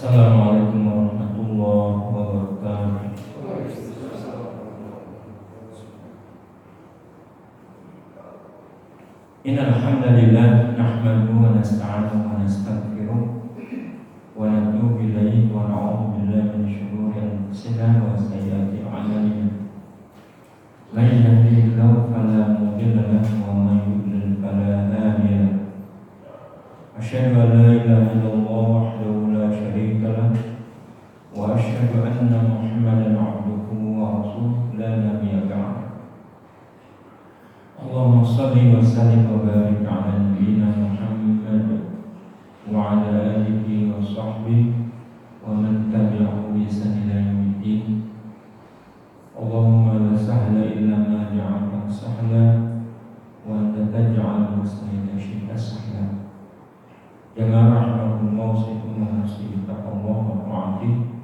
Assalamualaikum warahmatullahi wabarakatuh. Innal hamdalillah nahmaduhu wa nasta'inuhu wa nastaghfiruh wa natubu ilaihi wa na'udzu billahi min shururi anfusina wa sayyiati a'malina. Man yahdihillahu fala mudilla lahu wa man yudlil fala hadiya lahu. Asyhadu an la ilaha illallah wahdahu la syarika lahu wa asyhadu anna Muhammadan 'abduhu wa rasuluhu la nabiyya ba'dahu. Allahumma shalli wa sallim wa barik 'ala nabiyyina Muhammad wa 'ala alihi wa sahbihi wa man tabi'ahu bi ihsan ila yaumiddin. Allahumma la sahla illa ma ja'altahu sahla wa anta taj'alul husna idza syi'ta sahla. Jamaah rahmatullah usikum wa nafsi taqwallah wa ta'atih.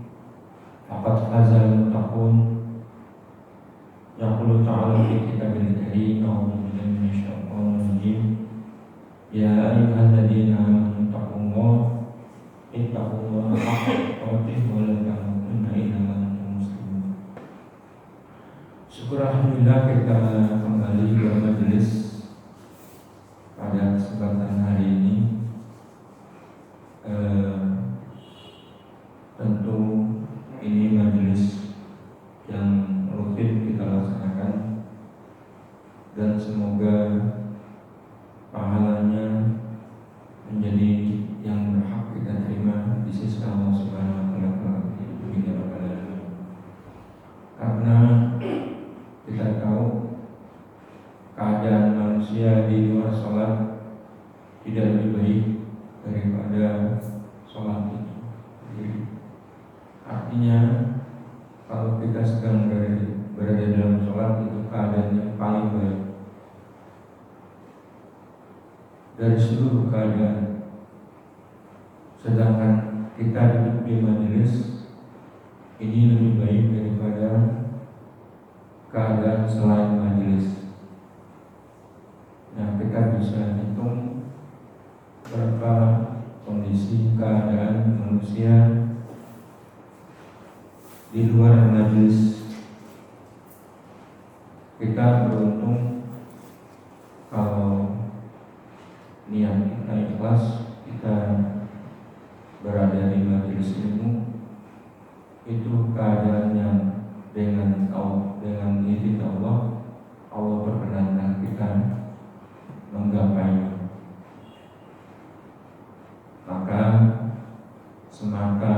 Faqad fazal muttaqun. Yaqulu ta'ala fi kitabil karim, a'udzu billahi minasyaitonir rajim. Ya ayyuhalladzina amanu taqullaha haqqa tuqatih wa la tamutunna illa wa antum muslimun. Syukur alhamdulillah kita kembali ke majelis pada kesempatan hari ini. Tentu ini majelis yang rutin kita laksanakan dan semoga pahalanya menjadi yang berhak kita terima di sisi Allah Subhanahu wa taala. Karena kita tahu keadaan manusia di luar sholat tidak lebih baik daripada sholat itu. Artinya kalau kita sedang berada dalam sholat itu keadaan yang paling baik dari seluruh keadaan. Sedangkan kita duduk di majelis ini lebih baik daripada keadaan selain majelis. Nah, kita bisa hitung berapa kondisi keadaan manusia di luar majelis. Kita beruntung kalau niat kita ikhlas, kita berada di majelis ilmu, itu keadaannya dengan izin Allah, Allah berkenankan kita menggapainya. Maka semaka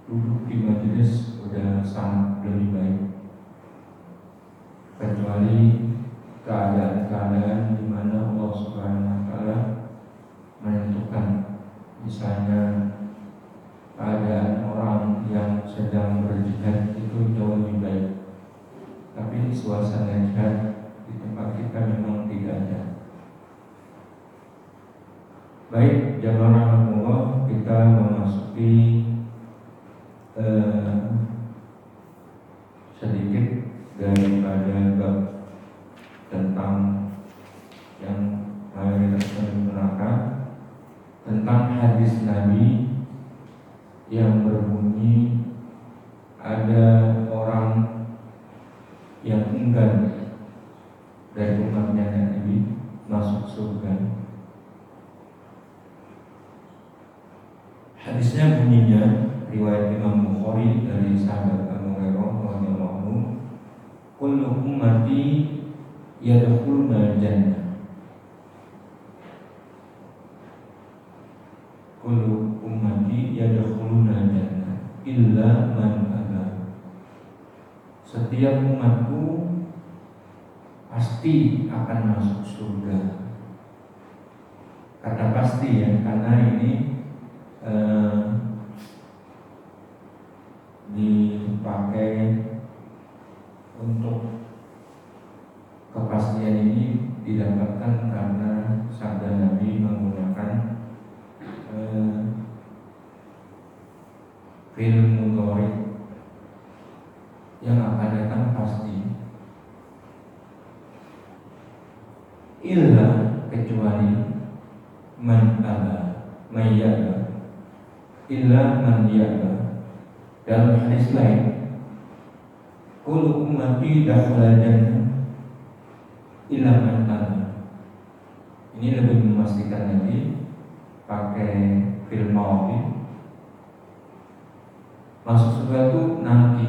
duduk di majelis sudah sangat lebih baik, kecuali keadaan-keadaan di mana Allah Subhanahu wa taala menentukan, misalnya keadaan orang yang sedang berjihad itu jauh lebih baik, tapi suasana jihad di tempat kita memang tidak ada. Baik, jamaah Allah, kita memasuki sedikit daripada bab tentang yang mayoritas menggunakan tentang hadis Nabi yang berbunyi ada orang yang enggan dari umatnya Nabi masuk surga. Hadisnya bunyinya riwayat Imam Bukhari dari sahabat Abu Hurairah radhiyallahu anhu, kullu ummati yadkhuluna jannah, kullu ummati yadkhuluna jannah illa man aba. Setiap umatku pasti akan masuk surga. Kata pasti ya, karena ini dipakai untuk kepastian ini didapatkan karena sabda Nabi menggunakan fi'il mudhari yang akan datang pasti. Illa kecuali man aba, mayyaba, illa man yaba. Dalam hadis lain, kullu ummati dakhala jannah illa man aba. Ini lebih memastikan lagi pakai film maudi. Masuk surga itu nanti,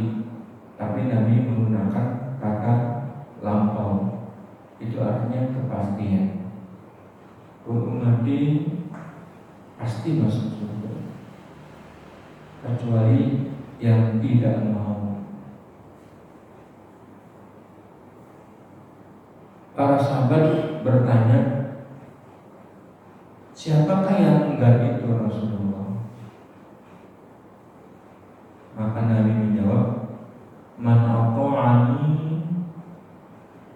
tapi Nabi menggunakan kata lampau. Itu artinya kepastian. Ummati pasti masuk surga, kecuali yang tidak mau. Para sahabat bertanya, siapakah yang enggak itu Rasulullah? Maka Nabi menjawab, man ata'ani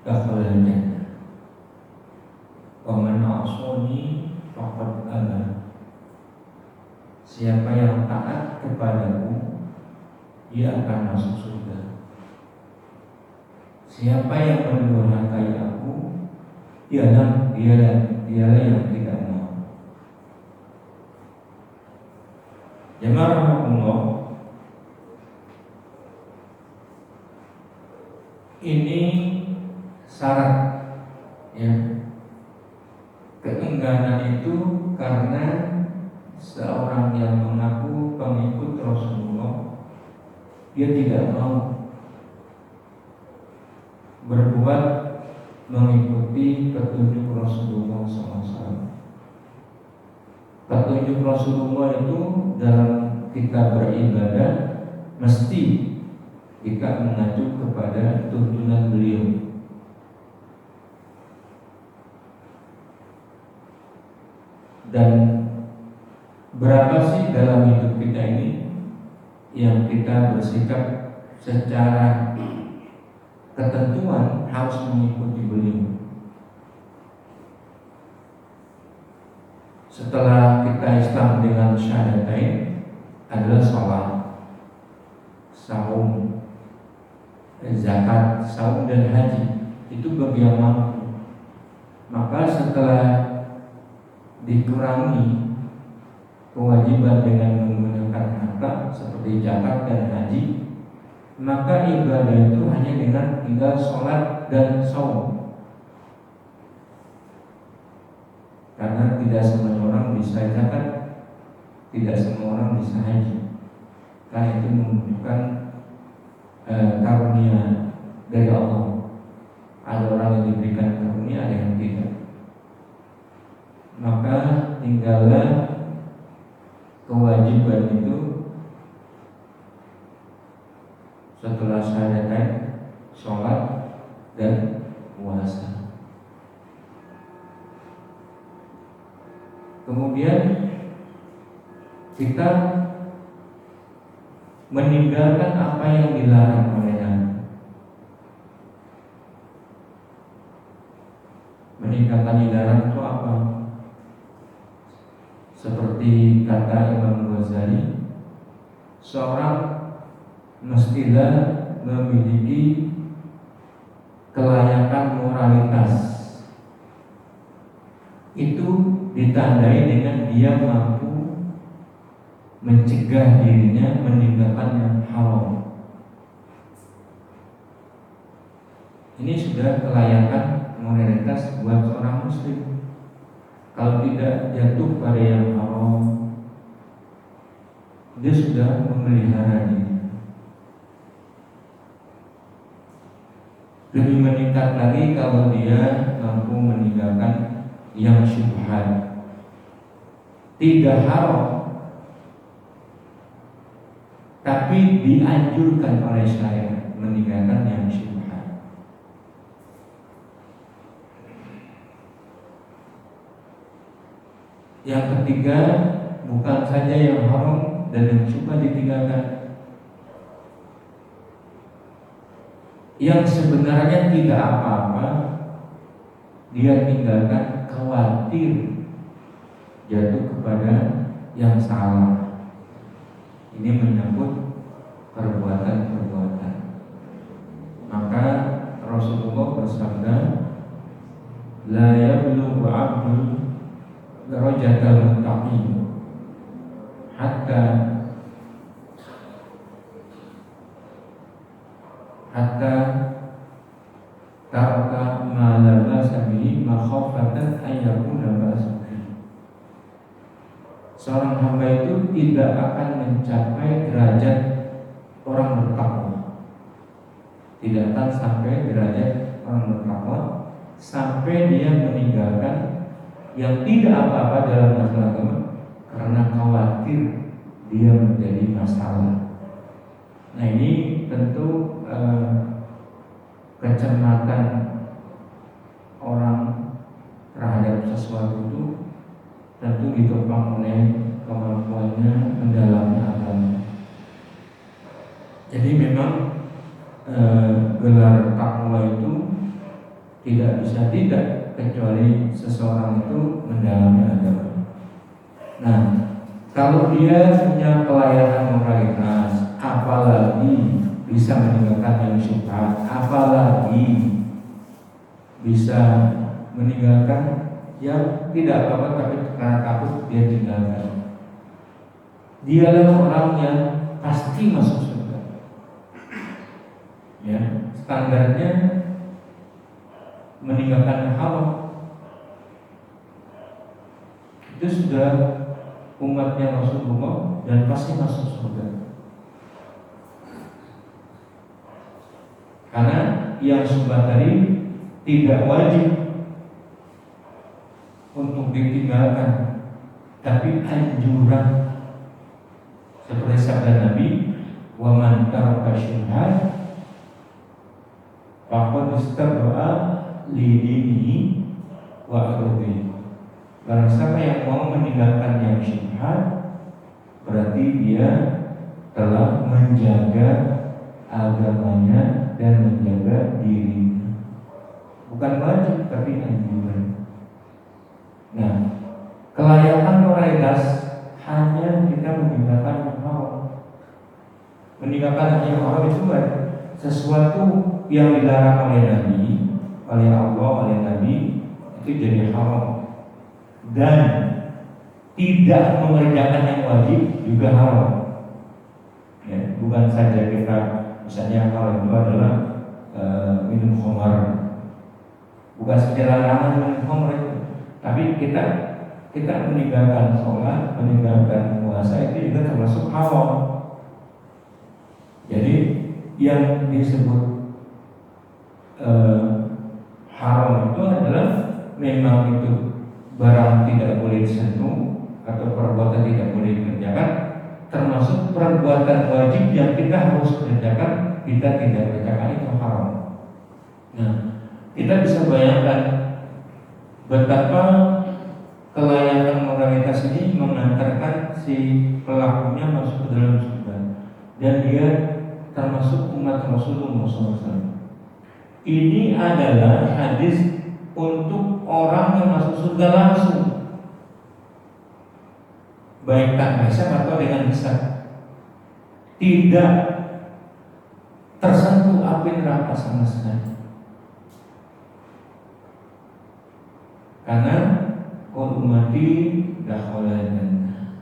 dakhala jannah wa man asani faqad aba. Siapa yang taat kepadaku, dia akan masuk surga. Siapa yang mendurhakai aku, dialah yang tidak mau. Jemaah rahmatullah, ini syarat ya. Keengganan itu karena seorang yang mengaku pengikut Rasulullah, dia tidak mau berbuat mengikuti petunjuk Rasulullah SAW. Petunjuk Rasulullah itu dalam kita beribadah mesti kita mengacu kepada tuntunan beliau. Dan berapa sih dalam hidup kita ini yang kita bersikap secara ketentuan harus mengikuti beliau? Setelah kita Islam dengan syahadatain adalah sholat, saum, zakat, saum dan haji. Itu bagi yang mampu. Maka setelah dikurangi kewajiban dengan menggunakan harta seperti zakat dan haji, maka ibadah itu hanya dengan tinggal sholat dan saum. Karena tidak semua orang bisa zakat, tidak semua orang bisa haji. Karena itu menunjukkan karunia dari Allah. Ada orang yang diberikan karunia, ada yang tidak. Maka tinggallah kewajiban itu setelah syahadatain, sholat dan puasa. Kemudian kita meninggalkan apa yang dilarang oleh Nabi. Meninggalkan dilarang itu apa? Seperti kata Imam Ghazali, seorang mestilah memiliki kelayakan moralitas. Itu ditandai dengan dia mampu mencegah dirinya meninggalkan yang haram. Ini sudah kelayakan moralitas buat seorang muslim. Kalau tidak jatuh pada yang haram, dia sudah memelihara diri. Lebih meningkat lagi kalau dia mampu meninggalkan yang syubhat. Tidak haram, tapi dianjurkan oleh syariat meninggalkan yang syubhat. Yang ketiga, bukan saja yang haram dan yang syubhat ditinggalkan, yang sebenarnya tidak apa-apa dia tinggalkan khawatir jatuh kepada yang salah. Ini menyebut perbuatan-perbuatan. Maka Rasulullah bersabda, la yablughu 'abdun darajatal muttaqin hatta hatta taraka ma la ba'sa bihi makhafatan an yakuna ba'sa bihi. Seorang hamba itu tidak akan mencapai derajat orang bertakwa, tidak akan sampai derajat orang bertakwa sampai dia meninggalkan yang tidak apa-apa dalam masalah agama karena khawatir dia menjadi masalah. Nah ini tentu kecermatan orang terhadap sesuatu itu tentu ditopang oleh kemampuannya mendalami agama. Jadi memang gelar takwa itu tidak bisa tidak kecuali seseorang itu mendalami agama. Nah, kalau dia punya kelayakan moralitas, apalagi bisa meninggalkan yang syubhat, apalagi bisa meninggalkan yang tidak apa-apa tapi karena takut dia tinggalkan. Dialah orang yang pasti masuk surga. Ya, standarnya meninggalkan hawa. Itu sudah umatnya Rasulullah dan pasti masuk surga. Karena yang syubhat tadi tidak wajib untuk ditinggalkan, tapi anjuran. Seperti sabda Nabi, wa man taraka syubhat faqad istabra'a li dinihi wa irdihi. Barang siapa yang mau meninggalkan yang syubhat, berarti dia telah menjaga agamanya dan menjaga dirinya. Bukan wajib tapi anjuran. Nah, kelayakan moralitas hanya kita meninggalkan yang haram. Meninggalkan yang haram itu sesuatu yang dilarang oleh Nabi, oleh Allah, oleh Nabi, itu jadi haram. Dan tidak mengerjakan yang wajib juga haram. Ya, bukan saja kita misalnya kalau itu adalah minum khamar, bukan sekedar larangan minum khamar itu, tapi kita meninggalkan sholat, meninggalkan puasa itu juga termasuk haram. Jadi yang disebut haram itu adalah memang itu barang tidak boleh disentuh atau perbuatan tidak boleh dikerjakan, termasuk perbuatan wajib yang kita harus kerjakan, kita tidak kerjakan itu haram. Nah, kita bisa bayangkan betapa kelayakan moralitas ini mengantarkan si pelakunya masuk ke dalam surga, dan dia termasuk umat Rasulullah SAW. Ini adalah hadis untuk orang yang masuk surga langsung, baik tanpa hisab atau dengan hisab, tidak tersentuh api neraka sama sekali. Karena qul ummati dakhala jannah.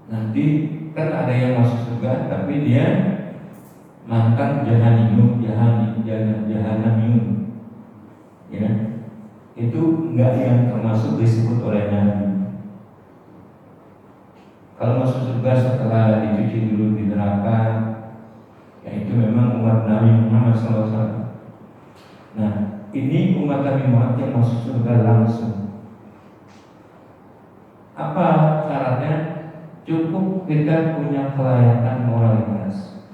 Nanti kan ada yang masuk surga tapi dia mantan jahanimiyun, ya, itu enggak yang termasuk disebut oleh Nabi. Kalau masuk surga setelah dicuci dulu di neraka, ya itu memang umat Nabi Muhammad SAW. Nah, ini umat Nabi Muhammad yang masuk surga langsung. Apa syaratnya? Cukup kita punya kelayakan moralitas,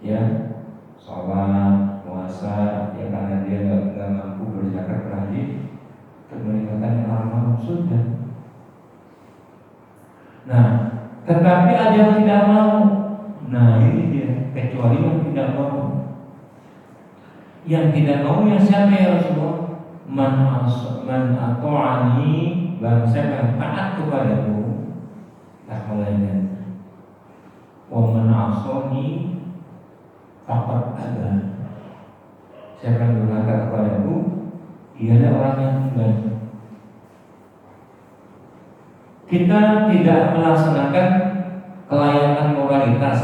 ya, sholat, puasa, ya karena dia nggak mampu berzakat berhaji, meninggalkan amal sudah. Nah, tetapi ada yang tidak mau. Nah ini dia, kecuali yang tidak mau. Yang tidak mau yang siapa ya Rasulullah? Man ato'ani, bangsa yang taat kepadamu, tak melainkan. Wa man asoni faqad ada. Siapa yang durhaka kepadaku, ialah orang yang enggan. kita tidak melaksanakan kelayakan moralitas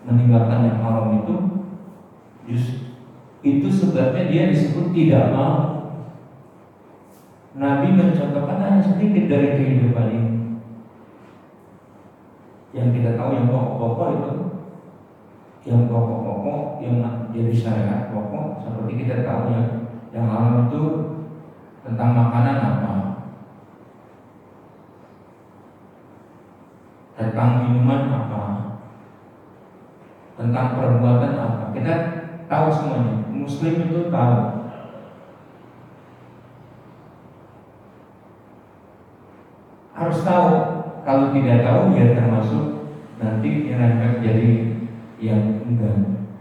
meninggalkan yang haram itu sebabnya dia disebut tidak mau. Nabi mencontohkan hanya sedikit dari kehidupan ini. Yang kita tahu yang pokok-pokok itu, yang pokok-pokok yang jadi syariat pokok, seperti kita tahu ya, yang haram itu tentang makanan apa, tentang minuman apa, tentang perbuatan apa. Kita tahu semuanya. Muslim itu tahu. Harus tahu. Kalau tidak tahu ya termasuk nanti nyerempet jadi yang enggan.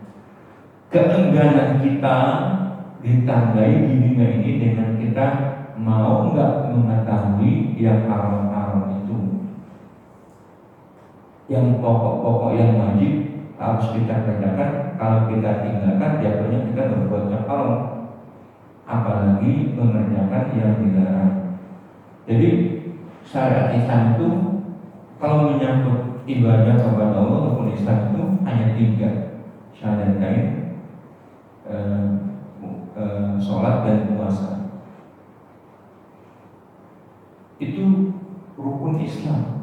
Keengganan kita ditandai di dunia ini dengan kita mau enggak mengetahui yang haram-haram itu. Yang pokok-pokok yang wajib harus kita kerjakan. Kalau kita tinggalkan, jatuhnya kita berbuat yang haram, apalagi mengerjakan yang dilarang. Jadi syariat Islam itu kalau menyangkut ibadah kepada Allah maupun Islam itu hanya 3: syahadatain, sholat dan puasa. Itu rukun Islam.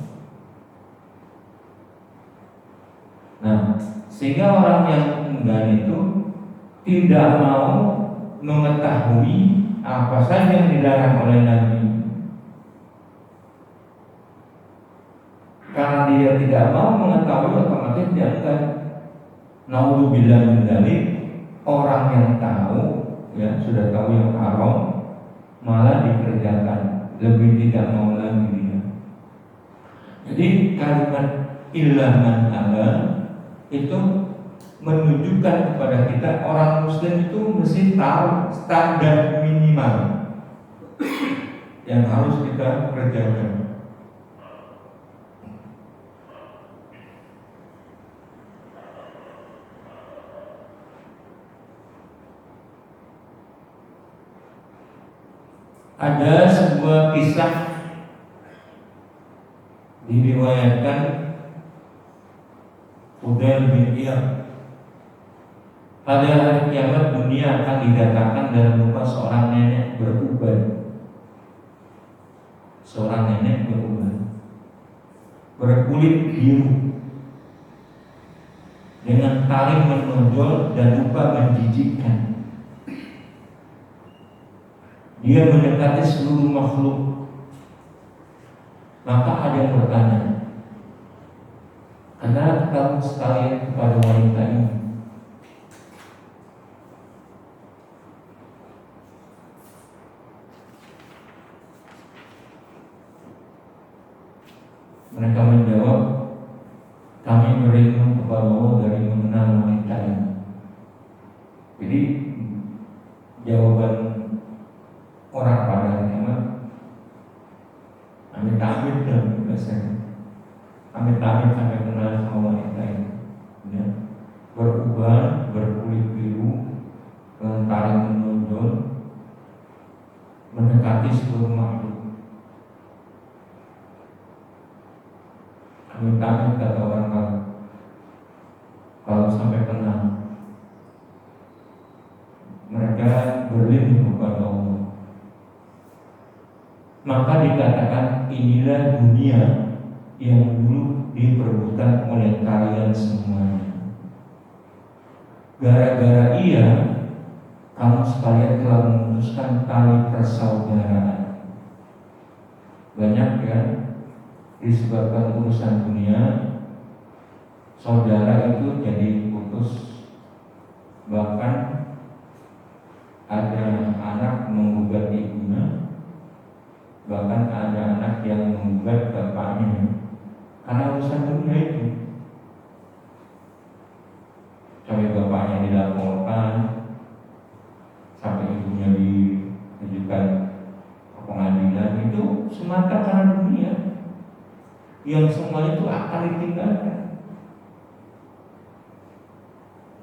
Nah, sehingga orang yang enggan itu tidak mau mengetahui apa saja yang dilarang oleh Nabi. Karena dia tidak mau mengetahui, otomatis dia enggan. Naudzubillah min dzalik, orang yang tahu, ya sudah tahu yang haram, malah dikerjakan, lebih tidak mau lagi dia. Jadi kalimat illa man aba itu menunjukkan kepada kita orang Muslim itu mesti tahu standar minimal yang harus kita kerjakan. Ada sebuah kisah diriwayatkan Fudail bin Iyad. Pada hari kiamat dunia akan didatangkan dalam rupa seorang nenek beruban. Seorang nenek beruban, berkulit biru, dengan taring menonjol dan rupa menjijikkan. Dia mendekati seluruh makhluk. Maka ada yang bertanya, kenapa kamu sekalian kepada wanita ini? Mereka menjawab, kami merindu kepada Allah dari mengenal wanita ini. Jadi jawaban orang pada kiamat, amit-amit dan biasanya amit-amit sampai kenal sama wanita ini, ya. Beruban, berkulit biru, dengan taring menonjol, mendekati seluruh makhluk. Amit-amit kata orang kalau sampai kenal, mereka berlindung kepada Allah. Maka dikatakan inilah dunia yang dulu diperebutkan oleh kalian semuanya. Gara-gara ia, kamu sekalian telah memutuskan tali persaudaraan. Banyak ya, disebabkan urusan dunia, saudara itu jadi putus. Bahkan ada anak menggugat ibunya, bahkan ada anak yang menggugat bapaknya karena urusan dunia itu. Sampai bapaknya dilaporkan, sampai ibunya diajukan ke pengadilan. Itu semata karena dunia yang semua itu akan ditinggalkan.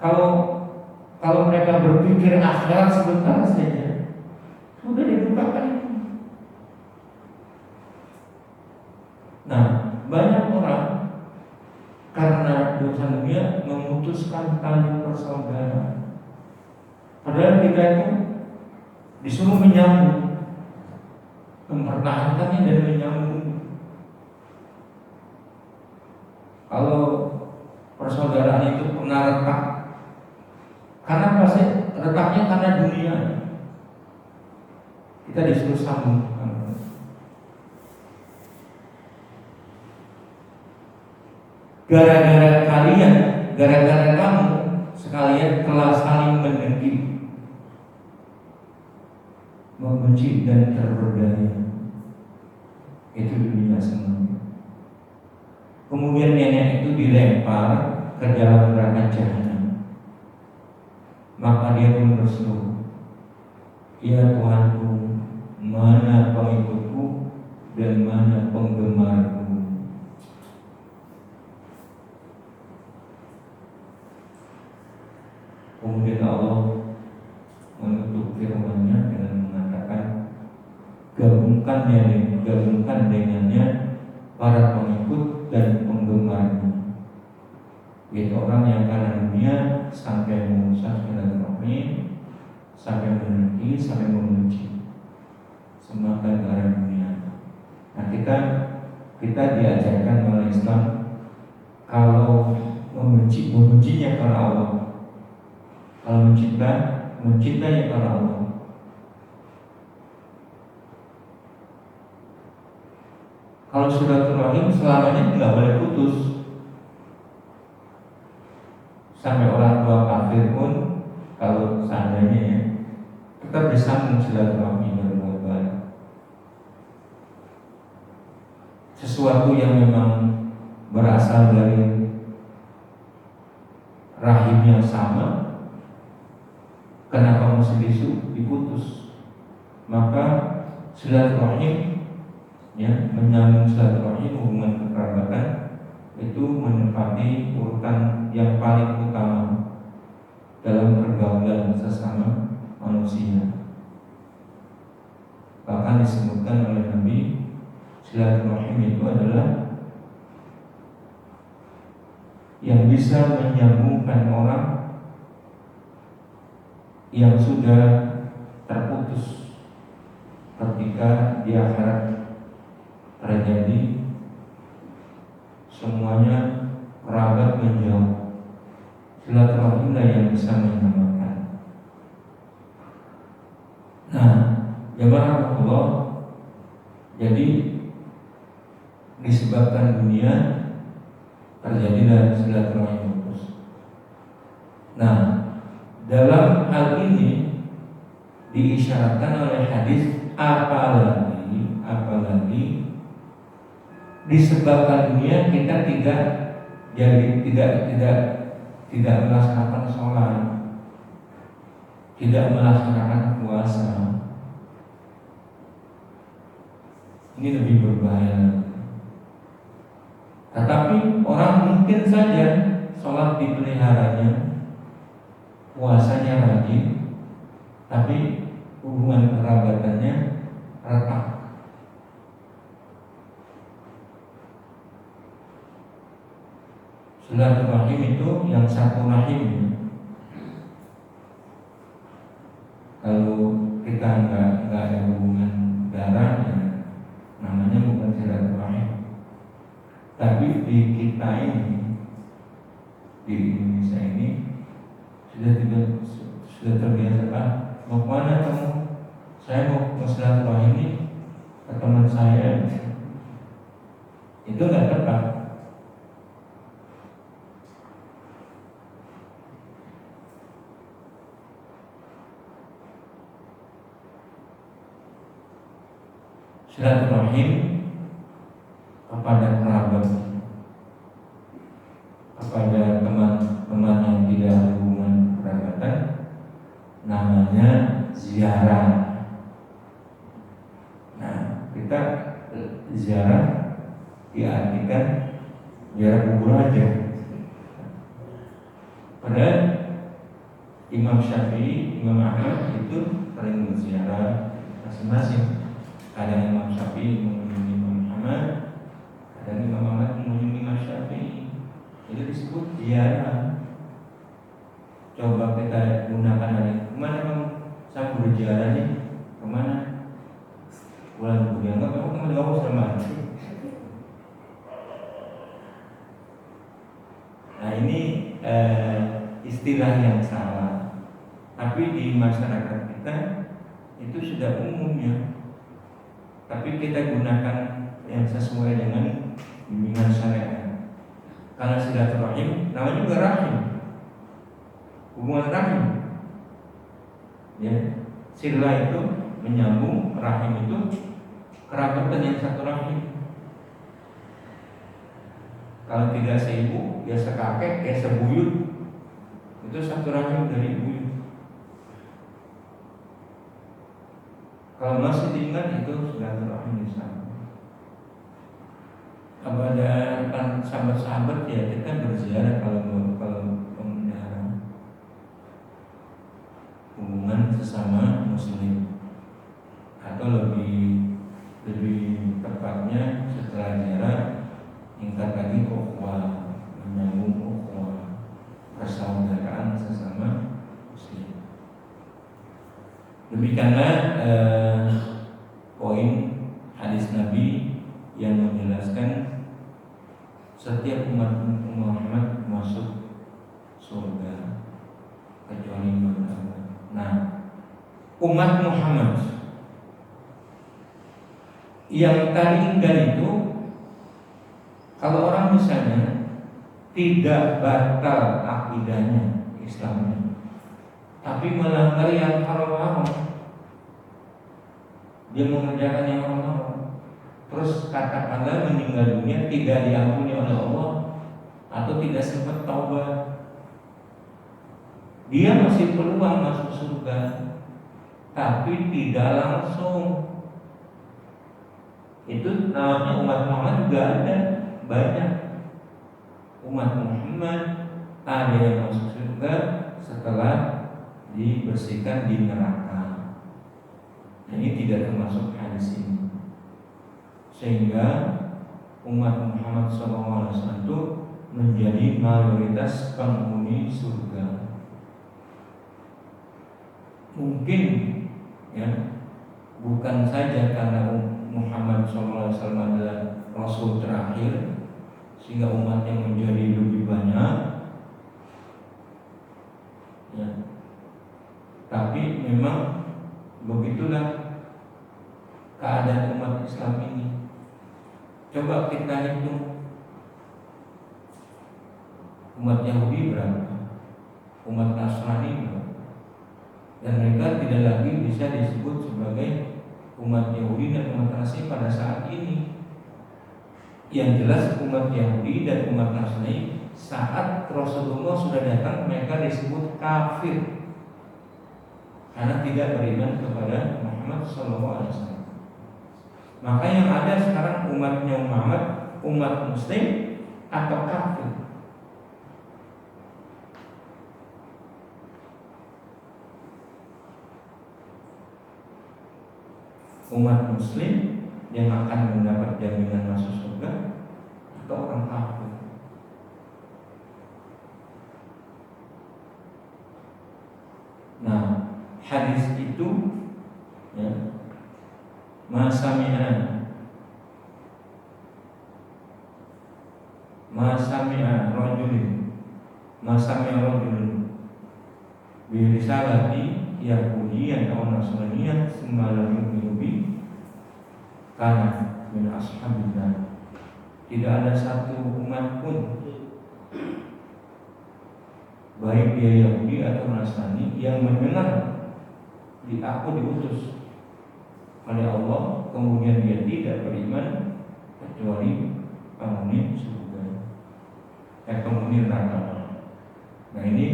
Kalau mereka berpikir akhirat sebentar saja, sudah dilupakan itu. banyak orang karena dosa dunia memutuskan tali persaudaraan. Padahal kita itu disuruh menyambung, mempertahankannya dan menyambung. Kalau persaudaraan itu pernah retak, karena pasti retaknya karena dunia. Kita disuruh sambung. Gara-gara kalian, gara-gara kamu sekalian telah saling mendengki, membenci dan terberdaya. Itu dunia semua. Kemudian nenek itu dilempar ke dalam neraka jahanam. Maka dia pun berseru, "Ya Tuhanku, mana pengikutku dan mana penggemarku?" Kemudian Allah menutup firman-Nya dengan mengatakan, gabungkan dengannya para pengikut dan penggemarnya, yaitu orang yang karena dunia sampai merusak silaturahmi, sampai menengki, sampai membenci, semua gara-gara dunia. Nah, kita diajarkan oleh Islam kalau membencinya karena Allah, kalau mencintainya karena Allah. Kalau silaturahim selamanya nggak boleh putus. Sampai orang tua kafir pun kalau seandainya ya, tetap disambung silaturahmi berbuat baik. Sesuatu yang memang berasal dari rahim yang sama, kenapa mesti diputus? Maka silaturahim, ya, menyambung silaturahim, hubungan kekerabatan itu menempati urutan yang paling utama dalam pergaulan sesama manusia. Bahkan disebutkan oleh Nabi, silaturahim itu adalah yang bisa menyambungkan orang yang sudah terputus ketika di akhirat terjadi semuanya kerabat menjauh. Silaturahimlah yang bisa menyelamatkan. Nah, jamaah Allah, jadi disebabkan dunia terjadilah silaturahim putus. Nah, dalam hal ini diisyaratkan oleh hadis, apalagi disebabkan dunia kita tidak melaksanakan sholat, tidak melaksanakan puasa. Ini lebih berbahaya. Tetapi orang mungkin saja sholat dipeliharanya, puasanya rajin, tapi hubungan kerabatannya retak. Silaturahim itu yang satu rahim. Kalau kita nggak ada hubungan darah, ya, namanya bukan silaturahim. Tapi di kita ini, di Indonesia ini sudah terbiasa. Mau kemana kamu? Saya mau silaturahim ini ke teman saya. Itu nggak tepat. Silaturahim kepada kerabat, kepada teman-teman yang tidak ada hubungan kerabatan, namanya ziarah. Nah, kita ziarah diartikan ziarah kubur aja. Padahal Imam Syafi'i, Imam Ahmad itu sering berziarah masing-masing. Kadang Imam Syafi'i mengunjungi Imam Ahmad, kadang Imam Ahmad itu disebut ziarah. Coba kita gunakan hari kemana kamu? Saya berziarah nih. Kemana? Bulan dianggap kamu teman kamu sudah mati. Nah ini istilah yang salah. Tapi di masyarakat kita itu sudah umumnya. Tapi kita gunakan yang sesuai dengan bimbingan syariat. Karena silaturahim, namanya juga rahim, hubungan rahim. Ya, sila itu menyambung, rahim itu kerabatan yang satu rahim. Kalau tidak seibu, ya sekakek, ya sebuyut, itu satu rahim dari buyut. Kalau masih diingat itu silaturahim di sana. Kepada sahabat-sahabat ya kita berziarah kalau memelihara hubungan sesama muslim, atau lebih tepatnya setelah ziarah tingkat lagi ukhuwah, menyambung ukhuwah, persaudaraan sesama muslim. Demikianlah poin hadis Nabi yang menjelaskan setiap umat Muhammad masuk surga kecuali Muhammad. Nah, umat Muhammad yang tadi enggak itu, kalau orang misalnya tidak batal akidahnya, Islamnya, tapi melanggar yang haram-haram, dia mengerjakan yang haram-haram, terus katakanlah meninggal dunia tidak diampuni oleh Allah atau tidak sempat taubat, dia masih peluang masuk surga, tapi tidak langsung. Itu namanya umat Muhammad juga ada banyak. Umat Muhammad ada yang masuk surga setelah dibersihkan di neraka. Ini tidak termasuk hadis ini. Sehingga umat Muhammad SAW itu menjadi mayoritas penghuni surga. Mungkin ya, bukan saja karena Muhammad SAW adalah Rasul terakhir sehingga umatnya menjadi lebih banyak ya. Tapi memang begitulah keadaan umat Islam ini. Coba kita hitung umat Yahudi berapa, umat Nasrani berapa, dan mereka tidak lagi bisa disebut sebagai umat Yahudi dan umat Nasrani pada saat ini. Yang jelas umat Yahudi dan umat Nasrani saat Rasulullah sudah datang mereka disebut kafir karena tidak beriman kepada Muhammad SAW. Maka yang ada sekarang umatnya Muhammad, umat Muslim atau kafir. Umat Muslim yang akan mendapat jaminan masuk surga atau orang kafir. Nah, hadis itu ya, masami'a rajulin bi risalati Yahudiyan atau Nasraniyan semalam yu'minu karena min ashabillah. Tidak ada satu umat pun, baik dia Yahudi atau Nasrani, yang mendengar aku diutus oleh Allah kemudian dia tidak beriman kecuali penghuni surga, penghuni neraka. Nah ini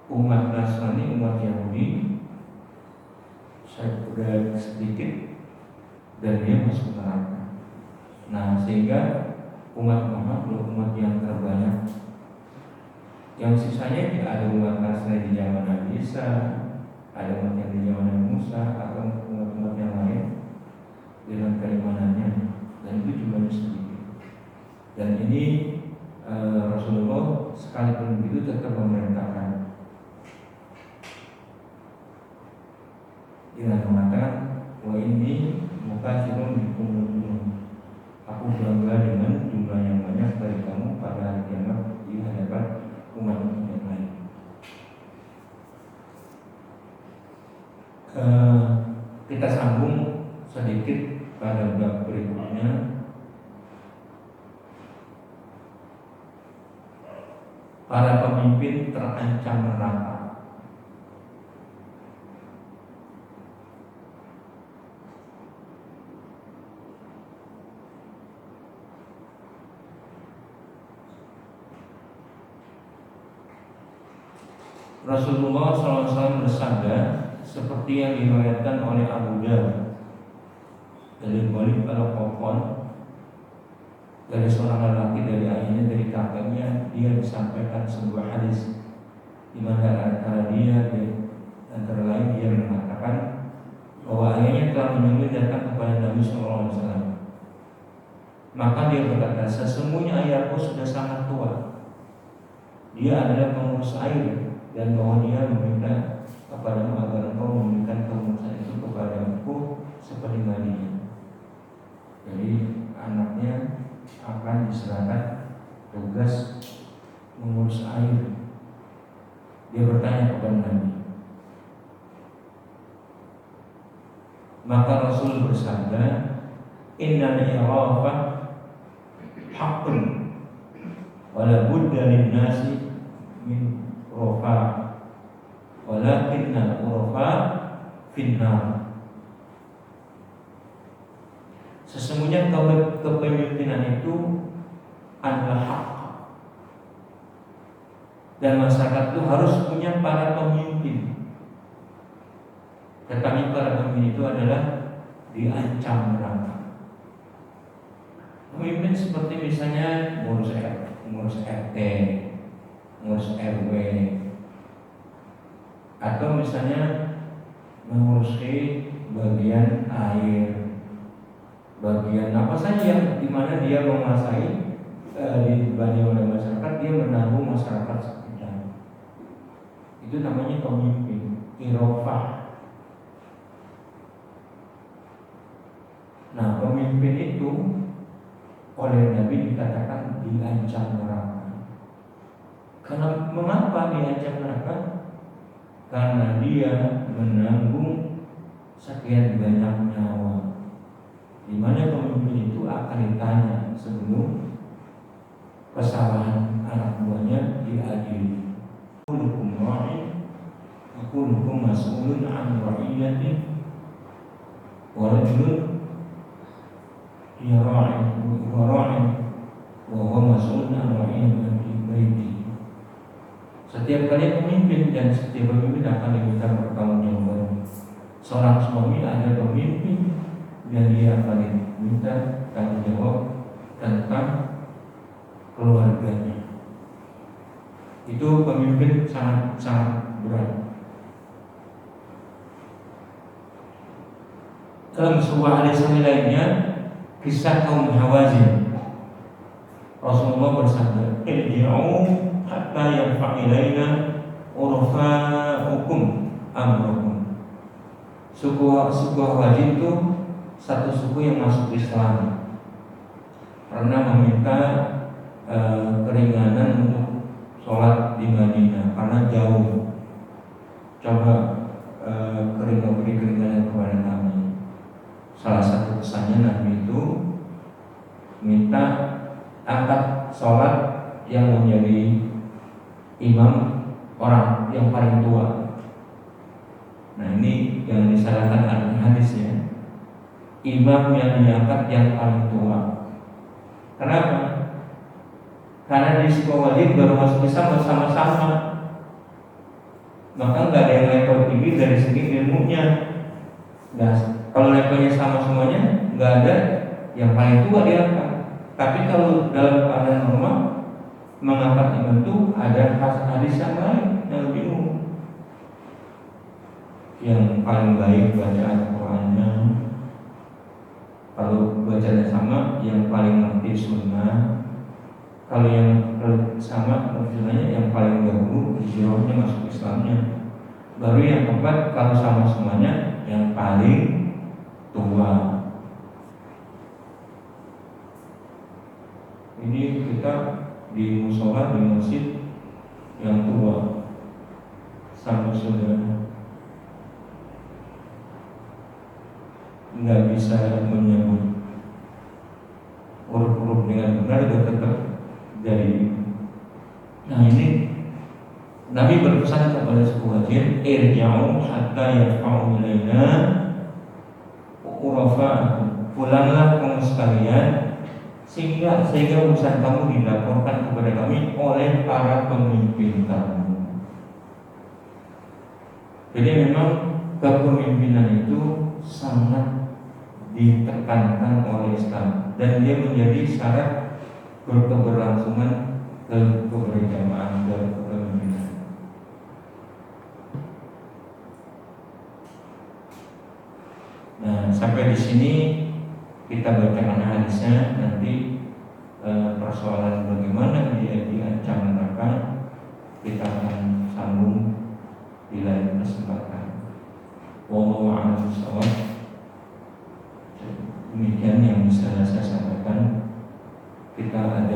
umat Nasrani, umat Yahudi saya udah sedikit dan dia masuk neraka. Nah sehingga umat Muhammad belum umat yang terbanyak. Yang sisanya ya ada umat Nasrani di zaman Nabi Isa, ada umat yang di zaman Nabi Musa, atau umat-umat yang lain dengan keimanannya, dan itu cuma sedikit. kasirun bikum mu'minun. Aku bangga dengan jumlah yang banyak dari kamu pada hari kiamat di hadapan umat yang lain. Kita sambung sedikit pada bab berikutnya. Para pemimpin terancam neraka. Rasulullah SAW bersabda seperti yang diriwayatkan oleh Abu Dawud dari Walid al-Qafwan, dari seorang lelaki dari ayahnya dari kakaknya, dia disampaikan sebuah hadis di mana antara dia dan antara lain dia mengatakan bahwa ayahnya telah menyuruh datang kepada Nabi SAW. Maka dia berkata, sesungguhnya ayahku sudah sangat tua, dia adalah pengurus air, dan bahwa dia meminta kepadamu agar engkau memberikan pengurusan itu kepadaku seperti nadinya. Jadi anaknya akan diserahkan tugas mengurus air. Dia bertanya kepada Nabi. Maka Rasul bersabda, Inna al-i'rafa haqqun wa la budda lin-nasi min rofa walakinna rofa finnar. Sesungguhnya kepemimpinan itu adalah hak, dan masyarakat itu harus punya para pemimpin. Tetapi para pemimpin itu adalah diancam neraka. Pemimpin seperti misalnya ngurus RT, ngurus RW, atau misalnya mengurusi bagian air, bagian apa saja yang dimana dia menguasai dibanding oleh masyarakat, dia menanggung masyarakat sekitar. Itu namanya pemimpin, irofah. Nah, pemimpin itu oleh Nabi dikatakan diancam neraka. Karena mengapa diancam neraka? Karena dia menanggung sekian banyak nyawa, di mana pemimpin itu akan ditanya sebelum kesalahan anak buahnya diadili. Kullukum ra'in wa kullukum mas'ulun 'an ra'iyati wa rajulun ra'in wa huwa mas'ulun 'an ra'iyati baiti. Setiap kali pemimpin dan setiap pemimpin akan diminta pertanggungjawaban. Seorang suami ada pemimpin dan dia akan diminta tanggung jawab tentang keluarganya. Itu pemimpin sangat berat. Dalam sebuah hadis lainnya, kisah kaum Hawazin, Rasulullah bersabda, "Irji'u hatta yanfa'ilaina urfa'ukum amrukum." Suku Hawazin itu satu suku yang masuk Islam, karena meminta keringanan untuk sholat di Madinah karena jauh. Coba beri keringanan kepada kami. Salah satu pesannya Nabi itu minta angkat sholat yang menjadi imam orang yang paling tua. Nah, ini yang disarankan ahli hadis ya. Imam yang diangkat yang paling tua. Kenapa? Karena di suku Hawazin baru masuk Islam bersama-sama, maka nggak ada yang level tinggi dari segi ilmunya. Nah, kalau levelnya sama semuanya, nggak ada yang paling tua diangkat. Tapi kalau dalam keadaan normal, mengangkat imam itu ada hadis yang lain yang lebih umum. Yang paling baik bacaan Qurannya, kalau bacanya sama, yang paling ngerti sunnah. Kalau yang sama sunnahnya, yang paling dahulu hijrahnya masuk Islamnya. Baru yang keempat, kalau sama semuanya, yang paling tua. mereka di musola, di masjid yang tua, sampai sudah nggak bisa menyebut huruf-huruf dengan benar, itu tetap dari. Nah ini Nabi berpesan kepada suku Hajir, irja'u hatta yarfa'u ilaina urafa'akum, pulanglah kamu sekalian sehingga urusan kamu dilaporkan kepada kami oleh para pemimpin kamu. Jadi memang kepemimpinan itu sangat ditekankan oleh Islam dan dia menjadi syarat berkeberlangsungan keberagamaan dan kepemimpinan. Nah, sampai di sini kita bacakan hadisnya. Nanti persoalan bagaimana dia diancam neraka kita akan sambung di lain kesempatan. Wallahu a'lam bishawab. Demikian yang bisa saya sampaikan. Kita ada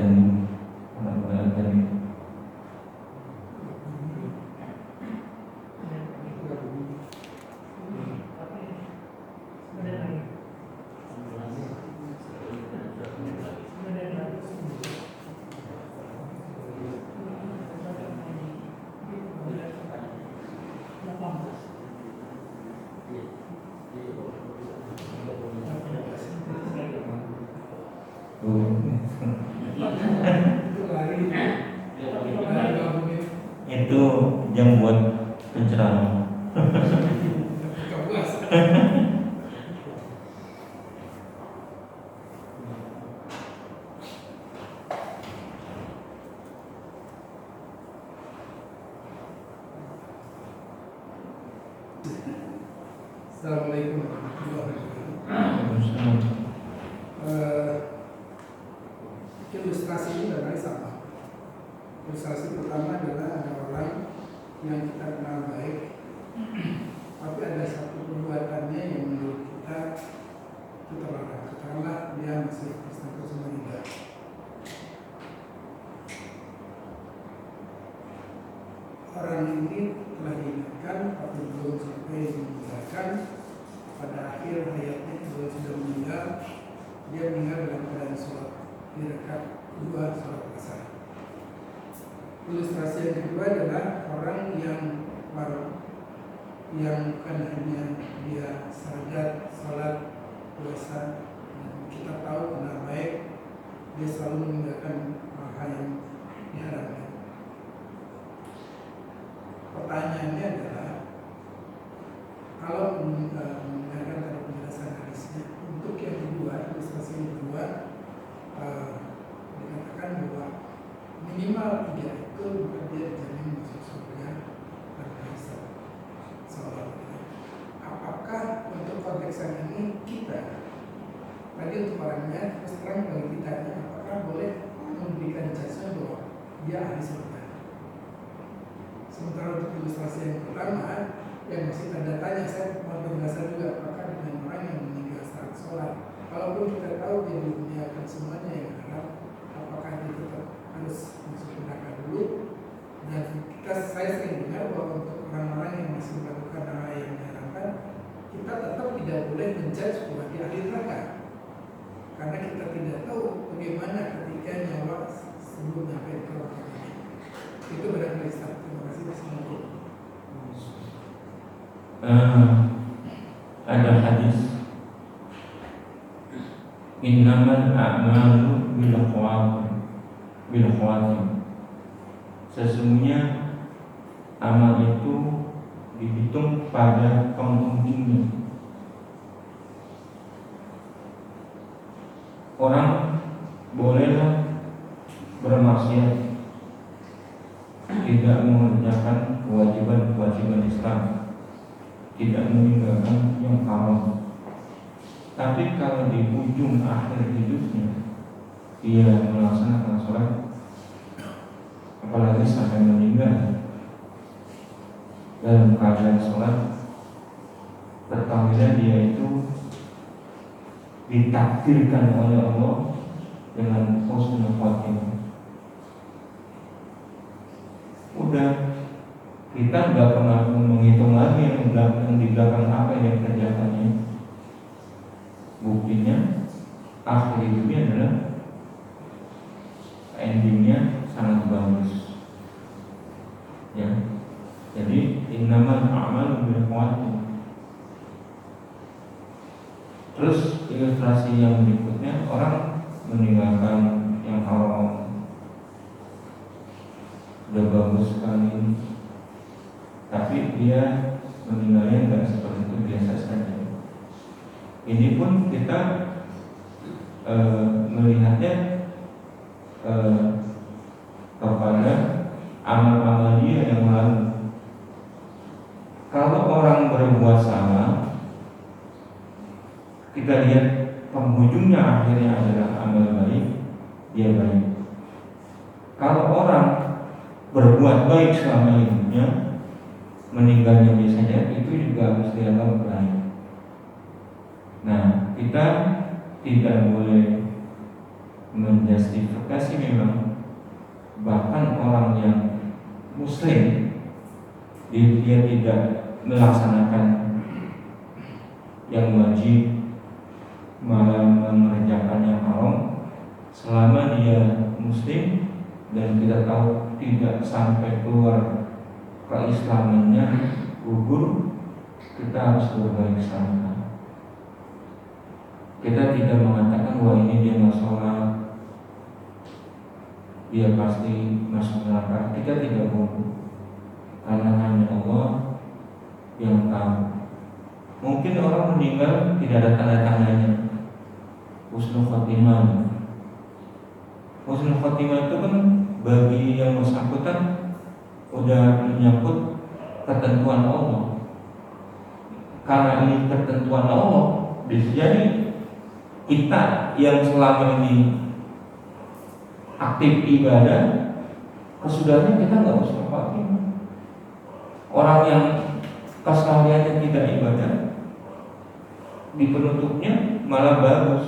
itu yang buat penceramah. Assalamualaikum warahmatullahi Waalaikumsalam. wabarakatuh. Ilustrasi ini adalah sama. Ilustrasi pertama adalah ada orang yang kita kenal baik, tapi ada satu perbuatannya yang menurut kita terlarang. Katakanlah dia masih Kristen meninggal. Orang ini telah diingatkan waktu belum sampai meninggalkan, pada akhir hayatnya sebelum sudah meninggal, dia meninggal dalam keadaan sholat di rakaat kedua sholat asar. Ilustrasi yang kedua adalah orang yang baru, yang bukan hanya dia sahadat, sholat, puasa, dan kita tahu benar baik dia selalu meninggalkan hal yang diharamkan. Pertanyaannya adalah, kalau mendengarkan tadi penjelasan hadisnya, untuk yang kedua, ilustrasi yang kedua, dikatakan bahwa minimal 3 itu maka dia dijamin masuk surga tanpa hisab. Apakah untuk konteks ini kita, tadi untuk orangnya, terus terang bagi kita, apakah boleh memberikan jasa bahwa dia ahli surga? Sementara untuk ilustrasi yang pertama, yang masih tanda tanya, saya mau penjelasan juga apakah dengan orang yang meninggal saat sholat, walaupun kita tahu dia dimuliakan semuanya yang haram, apakah dia tetap harus masuk neraka dulu? Dan saya sering dengar bahwa untuk orang-orang yang masih melakukan hal yang diharamkan, kita tetap tidak boleh menjudge bahwa dia ahli neraka, karena kita tidak tahu bagaimana ketika nyawa sebelum sampai ke neraka. Itu barangkali Ustaz. Terima kasih. Assalamualaikum. Ada hadis, innamal a'malu bil khawatim. Sesungguhnya amal itu dihitung pada penghujungnya. Orang bolehlah bermaksiat, tidak mengerjakan kewajiban Islam, tidak meninggalkan yang haram. Tapi kalau di ujung akhir hidupnya dia melaksanakan sholat, apalagi sampai meninggal dalam keadaan sholat, ketahuilah dia itu ditakdirkan oleh Allah dengan husnul khotimah, udah kita nggak pernah menghitung lagi yang di belakang apa yang kerjakannya. Buktinya akhir hidupnya adalah endingnya sangat bagus. Ya, jadi innamal a'malu bil khawatim. Terus ilustrasi yang berikutnya, orang meninggalkan yang haram, udah bagus sekali, tapi dia meninggalnya nggak seperti itu, biasa saja. Ini pun kita melihatnya kepada amal-amal dia yang lalu. Kalau orang berbuat salah, kita lihat penghujungnya akhirnya adalah amal baik, dia baik. Kalau orang berbuat baik selama hidupnya, meninggalnya biasanya itu juga harus dianggap baik. Nah, kita tidak boleh menjustifikasi memang, bahkan orang yang muslim dia tidak melaksanakan yang wajib, malah mengerjakan yang haram selama dia muslim, dan kita tahu tidak sampai keluar keislamannya gugur, kita harus berbaik sangka. Kita tidak mengatakan bahwa ini dia nggak sholat, dia pasti masuk neraka. Kita tidak bodoh, karena hanya Allah yang tahu. Mungkin orang meninggal tidak ada tanda-tandanya husnul khotimah. Husnul khotimah itu kan bagi yang bersangkutan udah menyangkut ketentuan Allah. Karena ini ketentuan Allah, bisa jadi kita yang selama ini aktif ibadah, kesudahannya kita nggak husnul khotimah. Orang yang kesehariannya tidak ibadah, di penutupnya malah bagus.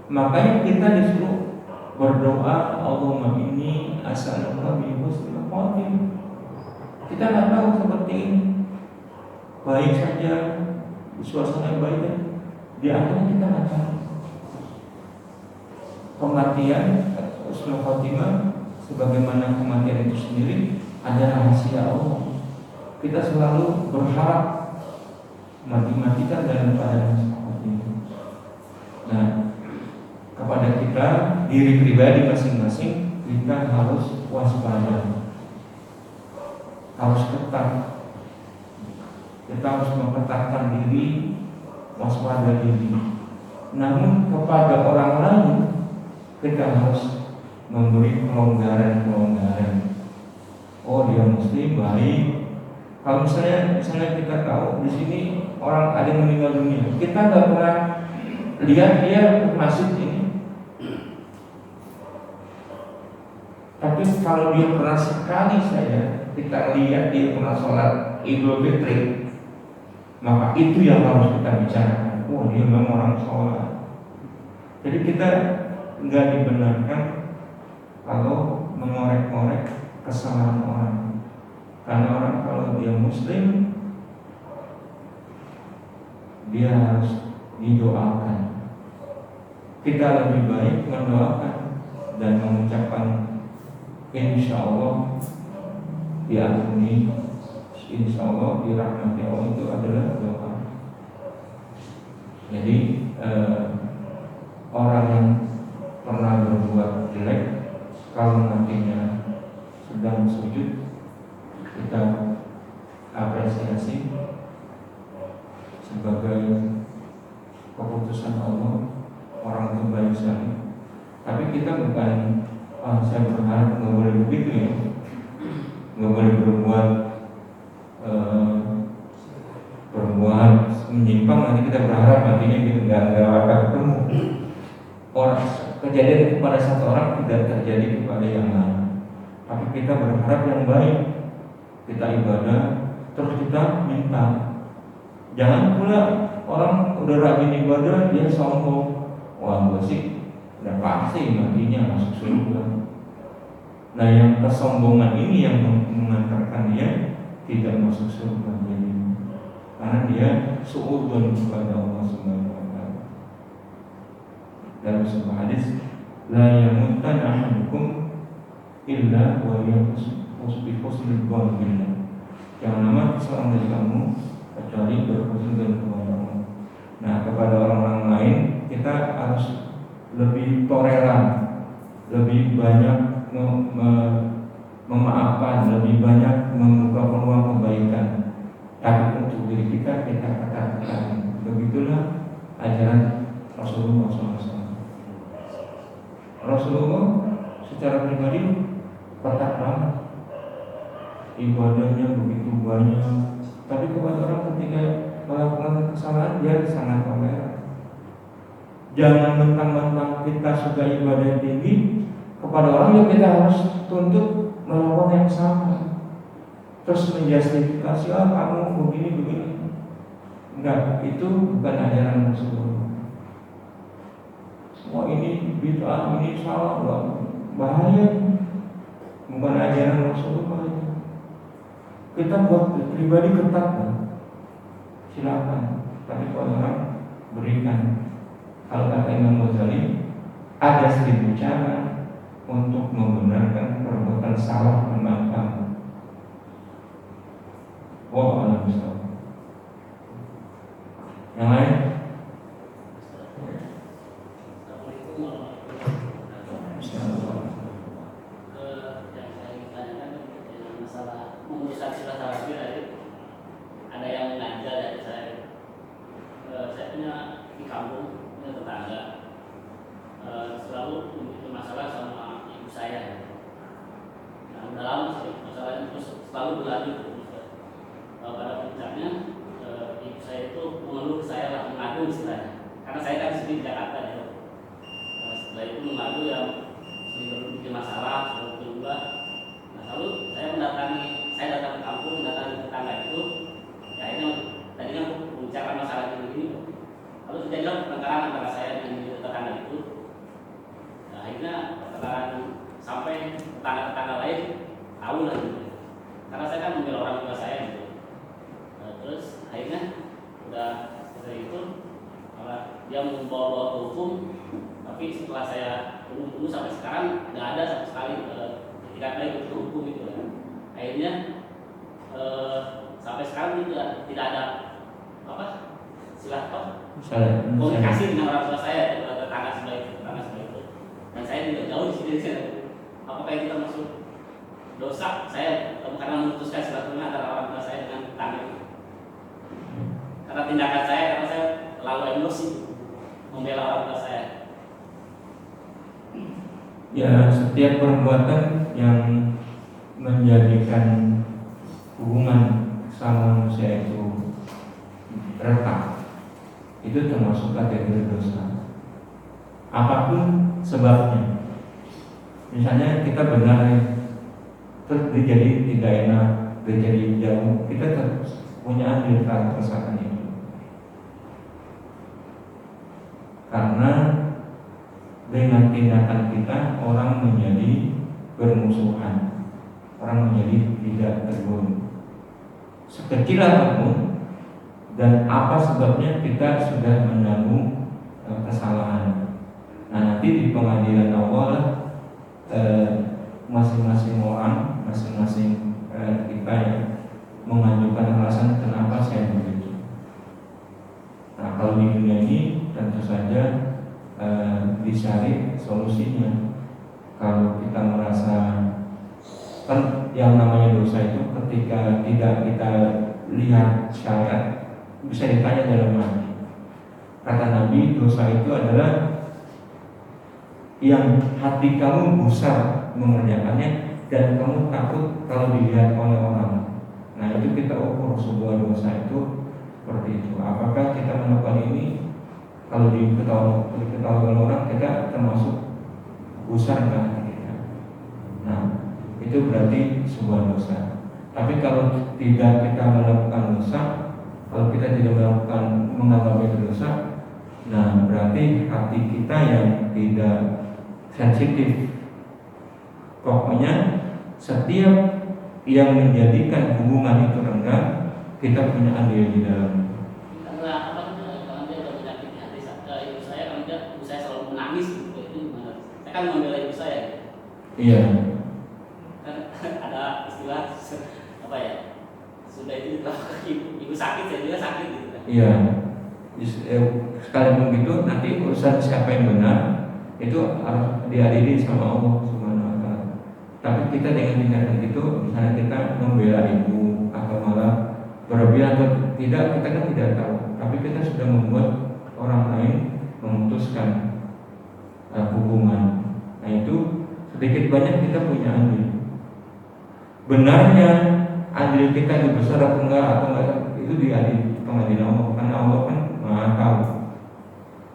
Makanya kita disuruh berdoa, Allahumma inni as'aluka bi husnil khotimah. Kita nggak tahu seperti ini, baik saja, suasana baik, di akhirnya kita nggak tahu. Kematian husnul khotimah sebagaimana kematian itu sendiri ada rahasia Allah. Kita selalu berharap mati-matikan dalam keadaan seperti itu. Nah, kepada kita, diri pribadi masing-masing, kita harus waspada, harus ketat. Kita harus mempertahankan diri, waspada diri. Namun kepada orang lain, kita harus memberi kelonggaran-kelonggaran. Oh, dia muslim, baik. Kalau misalnya kita tahu di sini orang ada yang meninggal dunia, kita nggak pernah lihat dia ke masjid ini. Tapi kalau dia pernah sekali saja kita lihat dia pernah sholat Idul Fitri, maka itu yang harus kita bicarakan. Oh, dia memang orang sholat. Jadi kita nggak dibenarkan kalau mengorek-ngorek kesalahan orang. Karena orang kalau dia muslim, dia harus didoakan. Kita lebih baik mendoakan dan mengucapkan insya Allah diampuni, insya Allah dirahmati Allah, itu adalah doa. Jadi orang yang pernah berbuat jelek, kalau nantinya sedang sujud, kita apresiasi sebagai keputusan Allah, orang itu baik sekali. Tapi kita bukan, saya berharap nggak boleh begitu ya, nggak boleh berbuat menyimpang, nanti kita berharap nantinya kita nggak akan ketemu. Orang kejadian itu pada satu orang tidak terjadi kepada yang lain. Tapi kita berharap yang baik. Kita ibadah, terus kita minta. Jangan pula orang udah rajin ibadah, dia sombong. Wah, gue sih udah pasti nantinya masuk surga. Nah, yang kesombongan ini yang mengantarkan dia tidak masuk surga, jadi karena dia suudzon kepada Allah Subhanahu wa taala. Dalam sebuah hadis, la yamutan ahadukum illa wa yusbi husnul dzan billah. Jangan mati seorang dari kamu kecuali berhusnuzon kepada Allah. Nah, kepada orang-orang lain kita harus lebih toleran, lebih banyak memaafkan, lebih banyak membuka peluang kebaikan. Tapi untuk diri kita katakan. Begitulah ajaran Rasulullah SAW. Rasulullah secara pribadi ketat banget, ibadahnya begitu banyak, tapi kepada orang ketika melakukan kesalahan dia sangat toleran. Jangan mentang-mentang kita sudah ibadah tinggi, kepada orang yang kita harus tuntut melakukan yang sama, terus menjustifikasi kamu begini. Enggak, itu bukan ajaran Rasulullah. Semua ini bid'ah, ini salah, bahaya. Bukan ajaran Rasulullah. Kita buat pribadi ketat, silakan. Tapi kalau orang berikan. Kalau kata Imam Ghazali, ada 1000 cara untuk membenarkan perbuatan salah teman kamu. Wallahu a'lam. Yang lain? Ada yang ngajak dari saya punya di kampung, punya tetangga, selalu memiliki masalah sama ibu saya. Nah, udah lama sih masalahnya, terus selalu berlanjut. Pada puncaknya ibu saya itu mengeluh ke saya lah, mengadu istilahnya, karena saya kan di sini di Jakarta ya. Setelah itu mengadu yang sering bikin masalah, selalu berubah. Nah, lalu saya datang ke kampung, mendatangi tetangga itu. Ya, akhirnya tadinya membicarakan masalah ini. Lalu terjadilah pertengkaran antara saya dengan tetangga itu. Nah, akhirnya pertengkaran sampai tetangga-tetangga lain tahu lah gitu. Karena saya kan membela orang tua saya gitu. Nah, terus akhirnya udah seperti itu, dia membawa ke hukum. Tapi setelah saya tunggu sampai sekarang nggak ada sama sekali ketika baik ke hukum itu ya. Akhirnya sampai sekarang juga tidak ada komunikasi dengan orang tua saya, tetangga sebelah itu. Dan saya juga jauh di sini. Apakah itu termasuk dosa saya karena memutuskan silaturahmi antara orang tua saya dengan tetangga itu? Karena tindakan saya, karena saya terlalu emosi membela orang tua saya. Ya, setiap perbuatan yang menjadikan hubungan sama manusia itu retak, itu termasuk kategori dosa. Apapun sebabnya, misalnya kita benar, terus dia jadi tidak enak, dia jadi jauh, kita terus punya andil dalam kesalahan itu. Karena dengan tindakan kita orang menjadi bermusuhan, orang menjadi tidak terbunuh. Sekecil apapun dan apa sebabnya kita sudah menanggung kesalahan. Nah, nanti di pengadilan Allah masing-masing orang, masing-masing kita yang mengajukan alasan kenapa saya begitu. Nah, kalau di dunia ini tentu saja dicari solusinya. Kalau kita merasa, kan yang namanya dosa itu ketika tidak kita lihat syariat bisa ditanya dalam hati. Kata Nabi, dosa itu adalah yang hati kamu gusar mengerjakannya dan kamu takut kalau dilihat oleh orang. Nah, itu kita ukur sebuah dosa itu seperti itu. Apakah kita melakukan ini kalau diketahui oleh orang, kita termasuk gusar ke hati kita. Nah, itu berarti sebuah dosa. Tapi kalau tidak kita melakukan dosa, kalau kita tidak menganggap itu dosa, nah berarti hati kita yang tidak sensitif Pokoknya setiap yang menjadikan hubungan itu renggang, kita punya andil di dalam. Karena apa kalau dia udah menyakiti hati ibu saya, kalau dia ibu saya selalu menangis gitu, itu gimana? Saya kan membela ibu saya. Iya. Kan ada istilah apa ya? Sudah itu dilakukan ibu sakit, saya juga sakit gitu kan. Iya. Sekalipun begitu, nanti urusan siapa yang benar itu harus diadili sama Allah Subhanahu wa Ta'ala. Tapi kita dengan tindakan itu, misalnya kita membela ibu atau malah berlebihan atau tidak, kita kan tidak tahu. Tapi kita sudah membuat orang lain memutuskan hubungan. Nah itu sedikit banyak kita punya andil. Benarnya andil kita itu besar atau enggak itu diadili pengadilan Allah, karena Allah kan Maha tahu.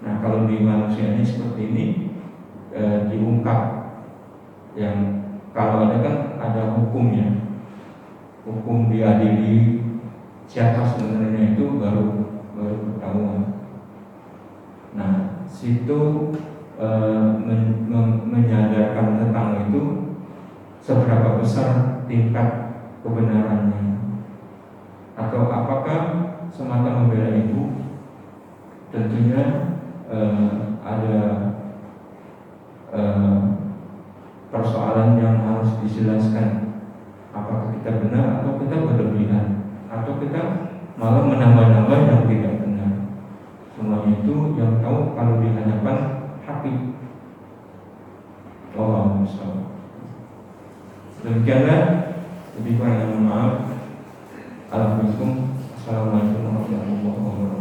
Nah kalau di manusia ini seperti ini diungkap, yang kalau ada kan ada hukumnya, hukum diadili siapa sebenarnya itu baru ketahuan. Nah situ menyadarkan tentang itu seberapa besar tingkat kebenarannya, atau apakah semata membela ibu. Tentunya ada persoalan yang harus dijelaskan. Apakah kita benar atau kita berlebihan, atau kita malah menambah-nambah yang tidak benar. Semuanya itu yang tahu kalau di hadapan hati. Wallahu a'lam. Demikianlah, lebih kurang mohon maaf. Assalamualaikum warahmatullahi wabarakatuh.